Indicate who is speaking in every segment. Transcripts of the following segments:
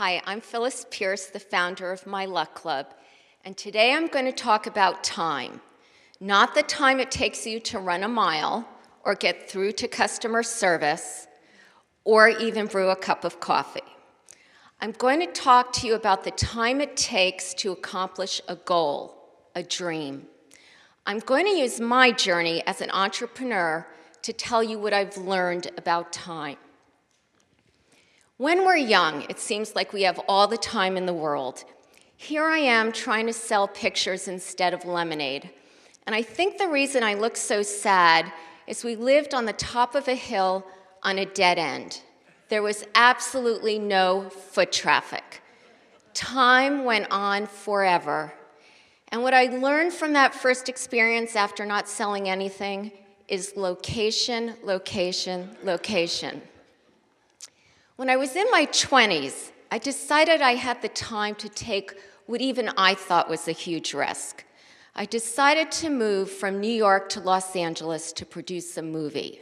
Speaker 1: Hi, I'm Phyllis Pierce, the founder of My Luck Club, and today I'm going to talk about time. Not the time it takes you to run a mile, or get through to customer service, or even brew a cup of coffee. I'm going to talk to you about the time it takes to accomplish a goal, a dream. I'm going to use my journey as an entrepreneur to tell you what I've learned about time. When we're young, it seems like we have all the time in the world. Here I am trying to sell pictures instead of lemonade. And I think the reason I look so sad is we lived on the top of a hill on a dead end. There was absolutely no foot traffic. Time went on forever. And what I learned from that first experience after not selling anything is location, location, location. When I was in my 20s, I decided I had the time to take what even I thought was a huge risk. I decided to move from New York to Los Angeles to produce a movie.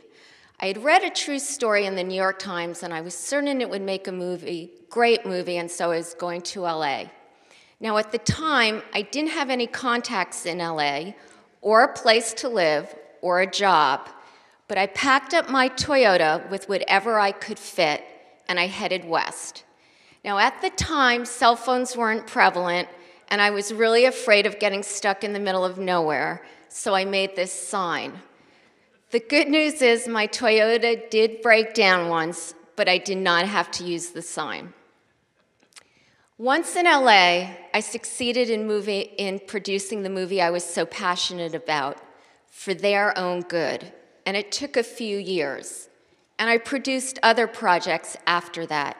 Speaker 1: I had read a true story in the New York Times, and I was certain it would make a great movie, and so I was going to LA. Now, at the time, I didn't have any contacts in LA, or a place to live, or a job, but I packed up my Toyota with whatever I could fit, and I headed west. Now, at the time, cell phones weren't prevalent, and I was really afraid of getting stuck in the middle of nowhere, so I made this sign. The good news is my Toyota did break down once, but I did not have to use the sign. Once in LA, I succeeded in producing the movie I was so passionate about, for their own good, and it took a few years. And I produced other projects after that.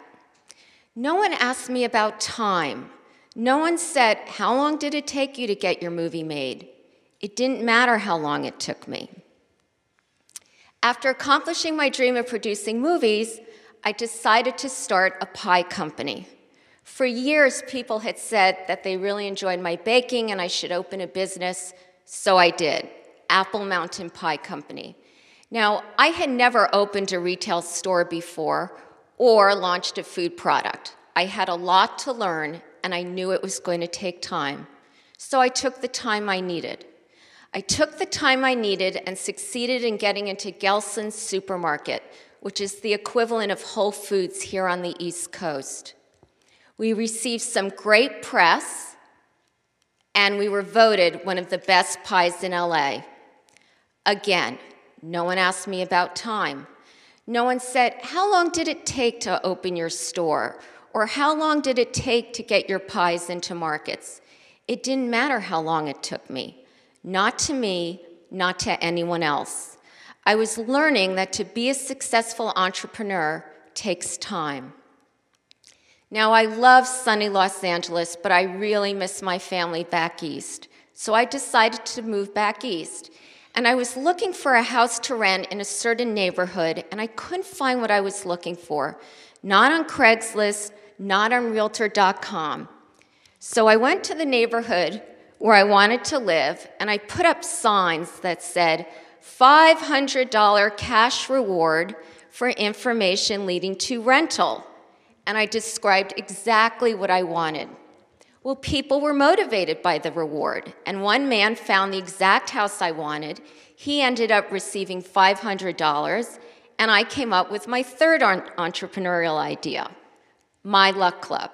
Speaker 1: No one asked me about time. No one said, how long did it take you to get your movie made? It didn't matter how long it took me. After accomplishing my dream of producing movies, I decided to start a pie company. For years, people had said that they really enjoyed my baking and I should open a business, so I did, Apple Mountain Pie Company. Now, I had never opened a retail store before or launched a food product. I had a lot to learn, and I knew it was going to take time. So I took the time I needed. I took the time I needed and succeeded in getting into Gelson's Supermarket, which is the equivalent of Whole Foods here on the East Coast. We received some great press, and we were voted one of the best pies in LA. Again, no one asked me about time. No one said, how long did it take to open your store? Or how long did it take to get your pies into markets? It didn't matter how long it took me. Not to me, not to anyone else. I was learning that to be a successful entrepreneur takes time. Now, I love sunny Los Angeles, but I really miss my family back east. So I decided to move back east. And I was looking for a house to rent in a certain neighborhood, and I couldn't find what I was looking for. Not on Craigslist, not on Realtor.com. So I went to the neighborhood where I wanted to live, and I put up signs that said, $500 cash reward for information leading to rental. And I described exactly what I wanted. Well, people were motivated by the reward, and one man found the exact house I wanted. He ended up receiving $500, and I came up with my third entrepreneurial idea, My Luck Club.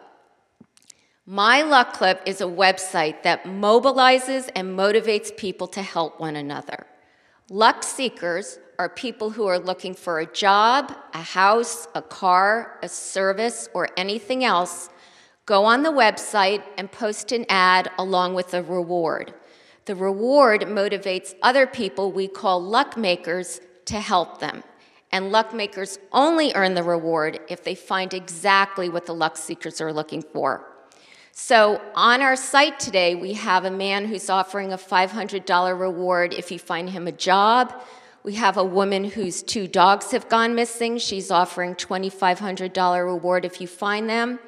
Speaker 1: My Luck Club is a website that mobilizes and motivates people to help one another. Luck seekers are people who are looking for a job, a house, a car, a service, or anything else. Go on the website and post an ad along with a reward. The reward motivates other people we call luck makers to help them. And luck makers only earn the reward if they find exactly what the luck seekers are looking for. So on our site today, we have a man who's offering a $500 reward if you find him a job. We have a woman whose 2 dogs have gone missing. She's offering $2,500 reward if you find them.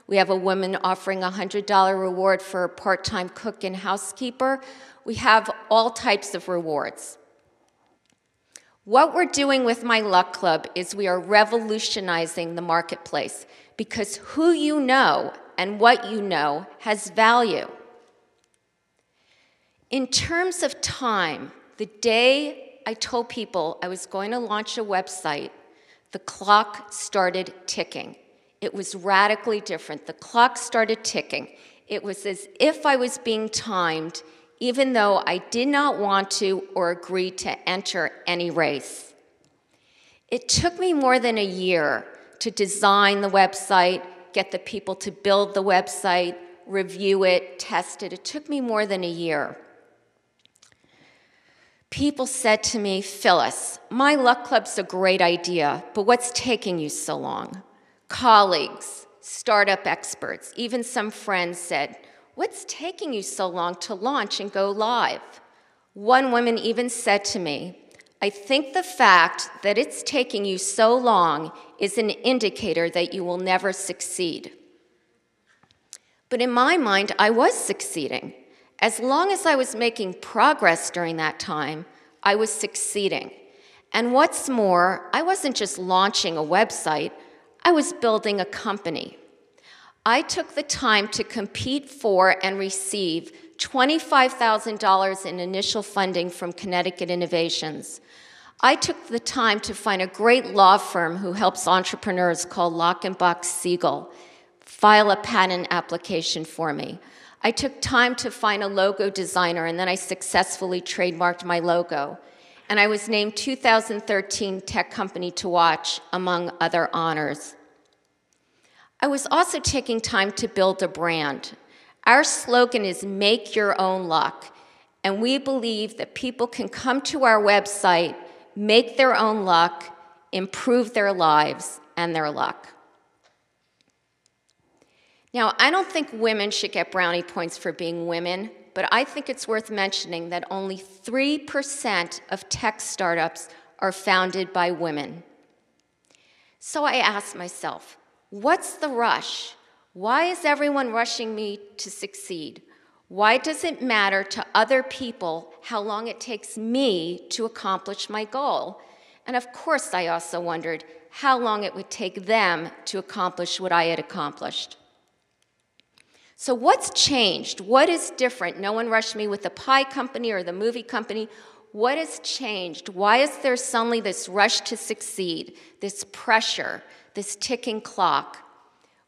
Speaker 1: We have a woman offering a $100 reward for a part-time cook and housekeeper. We have all types of rewards. What we're doing with My Luck Club is we are revolutionizing the marketplace because who you know and what you know has value. In terms of time, the day I told people I was going to launch a website, the clock started ticking. It was radically different. The clock started ticking. It was as if I was being timed, even though I did not want to or agree to enter any race. It took me more than a year to design the website, get the people to build the website, review it, test it. It took me more than a year. People said to me, Phyllis, my Luck Club's a great idea, but what's taking you so long? Colleagues, startup experts, even some friends said, what's taking you so long to launch and go live? One woman even said to me, I think the fact that it's taking you so long is an indicator that you will never succeed. But in my mind, I was succeeding. As long as I was making progress during that time, I was succeeding. And what's more, I wasn't just launching a website, I was building a company. I took the time to compete for and receive $25,000 in initial funding from Connecticut Innovations. I took the time to find a great law firm who helps entrepreneurs called Lock & Box Siegel file a patent application for me. I took time to find a logo designer, and then I successfully trademarked my logo. And I was named 2013 Tech Company to Watch, among other honors. I was also taking time to build a brand. Our slogan is Make Your Own Luck, and we believe that people can come to our website, make their own luck, improve their lives and their luck. Now, I don't think women should get brownie points for being women, but I think it's worth mentioning that only 3% of tech startups are founded by women. So I asked myself, what's the rush? Why is everyone rushing me to succeed? Why does it matter to other people how long it takes me to accomplish my goal? And of course, I also wondered how long it would take them to accomplish what I had accomplished. So what's changed? What is different? No one rushed me with the pie company or the movie company. What has changed? Why is there suddenly this rush to succeed, this pressure, this ticking clock?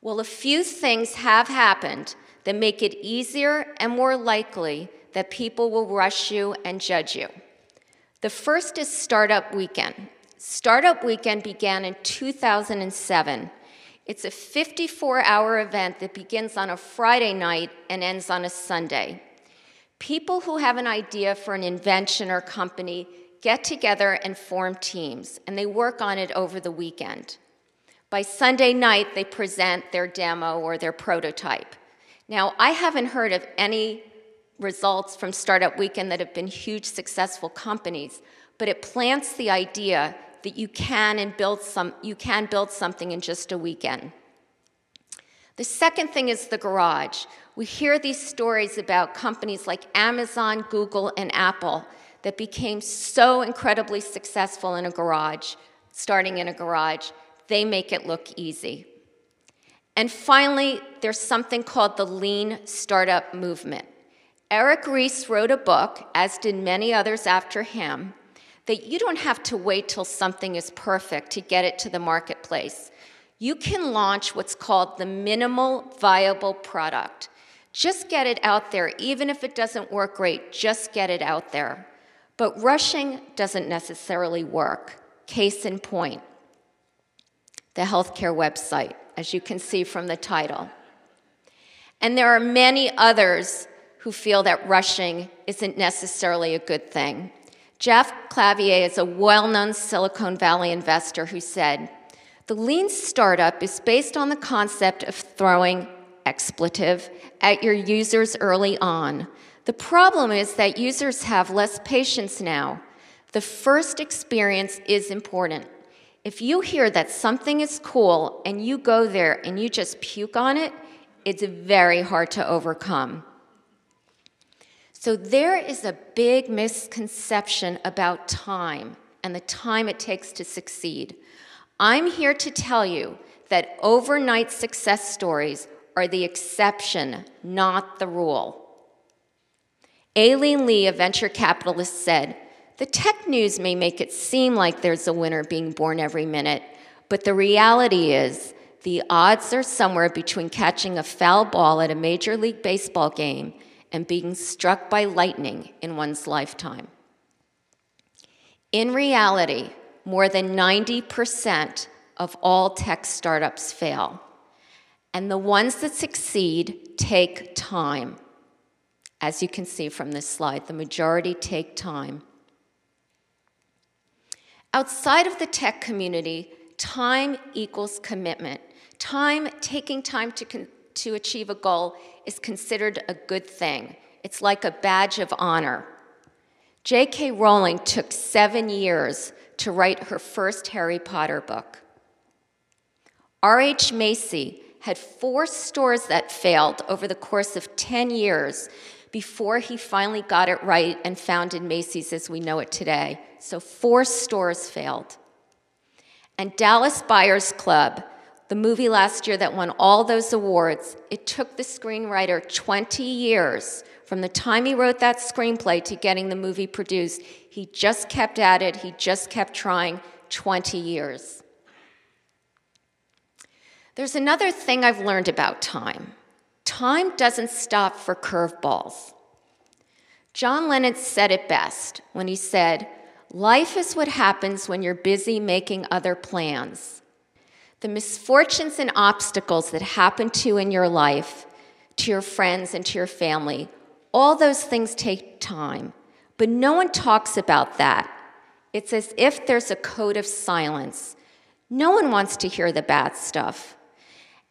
Speaker 1: Well, a few things have happened that make it easier and more likely that people will rush you and judge you. The first is Startup Weekend. Startup Weekend began in 2007. It's a 54-hour event that begins on a Friday night and ends on a Sunday. People who have an idea for an invention or company get together and form teams, and they work on it over the weekend. By Sunday night, they present their demo or their prototype. Now, I haven't heard of any results from Startup Weekend that have been huge, successful companies, but it plants the idea that you can build something in just a weekend. The second thing is the garage. We hear these stories about companies like Amazon, Google, and Apple that became so incredibly successful in a garage, starting in a garage. They make it look easy. And finally, there's something called the Lean Startup Movement. Eric Ries wrote a book, as did many others after him, that you don't have to wait till something is perfect to get it to the marketplace. You can launch what's called the minimal viable product. Just get it out there. Even if it doesn't work great, just get it out there. But rushing doesn't necessarily work. Case in point, the healthcare website, as you can see from the title. And there are many others who feel that rushing isn't necessarily a good thing. Jeff Clavier is a well-known Silicon Valley investor who said, the lean startup is based on the concept of throwing expletive at your users early on. The problem is that users have less patience now. The first experience is important. If you hear that something is cool and you go there and you just puke on it, it's very hard to overcome. So there is a big misconception about time and the time it takes to succeed. I'm here to tell you that overnight success stories are the exception, not the rule. Aileen Lee, a venture capitalist, said, "The tech news may make it seem like there's a winner being born every minute, but the reality is the odds are somewhere between catching a foul ball at a Major League Baseball game and being struck by lightning in one's lifetime." In reality, more than 90% of all tech startups fail. And the ones that succeed take time. As you can see from this slide, the majority take time. Outside of the tech community, time equals commitment. Taking time to achieve a goal is considered a good thing. It's like a badge of honor. J.K. Rowling took 7 years to write her first Harry Potter book. R.H. Macy had 4 stores that failed over the course of 10 years before he finally got it right and founded Macy's as we know it today. So 4 stores failed. And Dallas Buyers Club, the movie last year that won all those awards, it took the screenwriter 20 years from the time he wrote that screenplay to getting the movie produced. He just kept at it. He just kept trying. 20 years. There's another thing I've learned about time. Time doesn't stop for curveballs. John Lennon said it best when he said, "Life is what happens when you're busy making other plans." The misfortunes and obstacles that happen to you in your life, to your friends and to your family, all those things take time, but no one talks about that. It's as if there's a code of silence. No one wants to hear the bad stuff.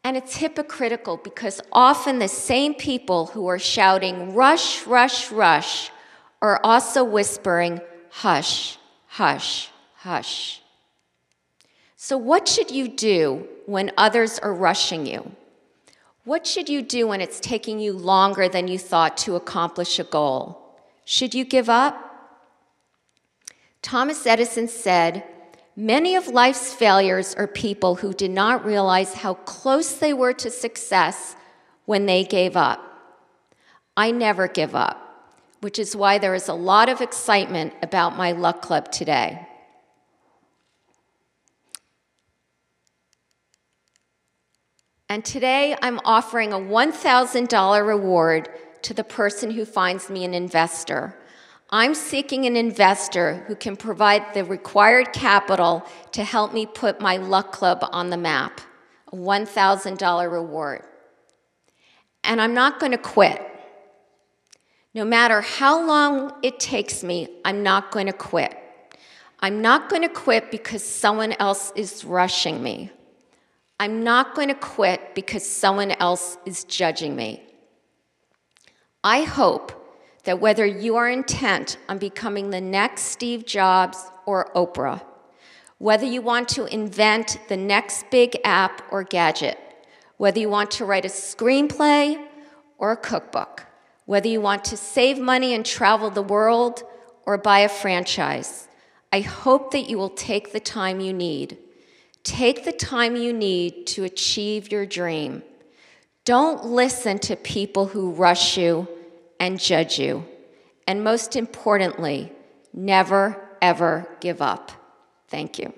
Speaker 1: And it's hypocritical because often the same people who are shouting, "Rush, rush, rush," are also whispering, "Hush, hush, hush." So what should you do when others are rushing you? What should you do when it's taking you longer than you thought to accomplish a goal? Should you give up? Thomas Edison said, "Many of life's failures are people who did not realize how close they were to success when they gave up." I never give up, which is why there is a lot of excitement about my Luck Club today. And today I'm offering a $1,000 reward to the person who finds me an investor. I'm seeking an investor who can provide the required capital to help me put my Luck Club on the map, a $1,000 reward. And I'm not going to quit. No matter how long it takes me, I'm not going to quit. I'm not going to quit because someone else is rushing me. I'm not going to quit because someone else is judging me. I hope that whether you are intent on becoming the next Steve Jobs or Oprah, whether you want to invent the next big app or gadget, whether you want to write a screenplay or a cookbook, whether you want to save money and travel the world or buy a franchise, I hope that you will take the time you need. Take the time you need to achieve your dream. Don't listen to people who rush you and judge you. And most importantly, never, ever give up. Thank you.